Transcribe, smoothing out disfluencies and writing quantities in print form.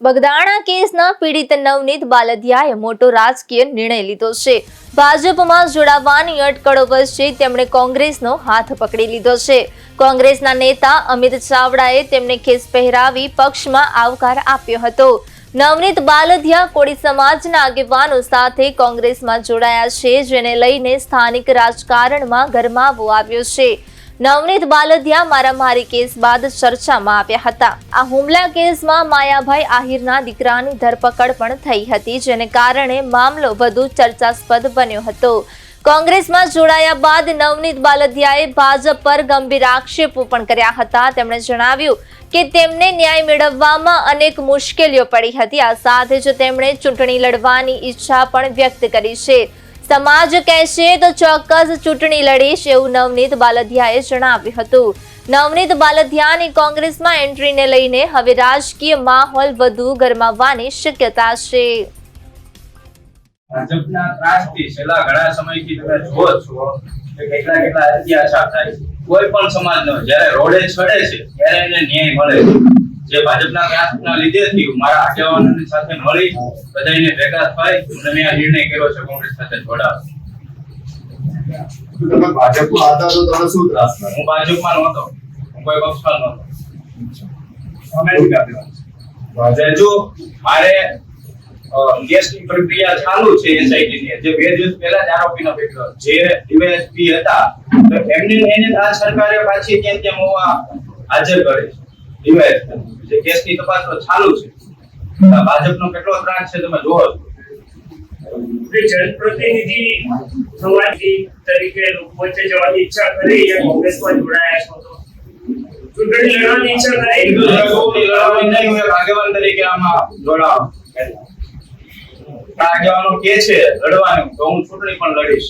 બગદાણા કેસના પીડિત નવનીત બાલદિયાએ મોટો રાજકીય નિર્ણય લીધો છે। ભાજપમાં જોડાવાની અટકળો વચ્ચે તેમણે કોંગ્રેસનો હાથ પકડી લીધો છે। કોંગ્રેસના નેતા અમિત ચાવડાએ તેમને ખેસ પહેરાવી પક્ષમાં આવકાર આપ્યો હતો। નવનીત બાલદિયા કોળી સમાજના આગેવાનો સાથે કોંગ્રેસમાં જોડાયા છે, જેને લઈને સ્થાનિક રાજકારણમાં ગરમાવો આવ્યો છે। નવનીત બાલદિયા મારામારી કેસ બાદ ચર્ચામાં આવ્યા હતા। આ હુમલા કેસમાં માયાભાઈ આહિરના દીકરાની ધરપકડ પણ થઈ હતી, જેને કારણે મામલો વધુ ચર્ચાસ્પદ બન્યો હતો। કોંગ્રેસમાં જોડાયા બાદ નવનીત બાલદિયાએ ભાજપ પર ગંભીર આક્ષેપો પણ કર્યા હતા। તેમણે જણાવ્યું કે તેમને ન્યાય મેળવવામાં અનેક મુશ્કેલીઓ પડી હતી। આ સાથે જ તેમણે ચૂંટણી લડવાની ઈચ્છા પણ વ્યક્ત કરી છે। સમાજ કહેશે તો ચોક્કસ ચૂંટણી લડીશ, એવું નવનીત બાલદિયાએ જણાવ્યું હતું। નવનીત બાલદિયાની કોંગ્રેસમાં એન્ટ્રીને લઈને હવે રાજકીય માહોલ વધુ ગરમાવવાની શક્યતા છે। ભાજપના ત્રાસથી છેલ્લા ઘણા સમયથી તમે જુઓ છો કે કેટલા અત્યાચાર થાય છે। કોઈ પણ સમાજનો જ્યારે રોડે ચડે છે ત્યારે એને ન્યાય મળે છે। જે ભાજપના ત્રાસના લીધેથી મારા આગેવાનોની સાથે મળી બધાને ભેગા થઈ અને મેં આ નિર્ણય કર્યો છે કોંગ્રેસ સાથે જોડાવાનો। તમે ભાજપમાં હતા તો તમે શું ત્રાસ ના? હું ભાજપમાં નહોતો, હું કોઈ પક્ષમાં નહોતો। અમે ભાજપ જો મારે કેસની પ્રક્રિયા ચાલુ છે એસઆઈટી ની, જે 2 દિવસ પહેલા જ આરોપીનો પકડ્યો જે ડીવાયએસપી હતા, તો એને આ સરકારે પાછી કેમ હોવા હાજર કરે છે ડીવાયએસપી, જે કેસની તપાસ તો ચાલુ છે। ભાજપનો કેટલો ત્રાસ છે તમે જોવો છો। જનપ્રતિનિધિ સમાજની તરીકે લોકો વચ્ચે જવાની ઈચ્છા કરી એ કોંગ્રેસમાં જોડાયા છો તો ચૂંટણી લડવાની ઈચ્છા કરી લડવાની નહીં, હું આગેવાન તરીકે આમાં જોડાવ આગેવાનો કે છે લડવાનું, તો હું ચૂંટણી પણ લડીશ।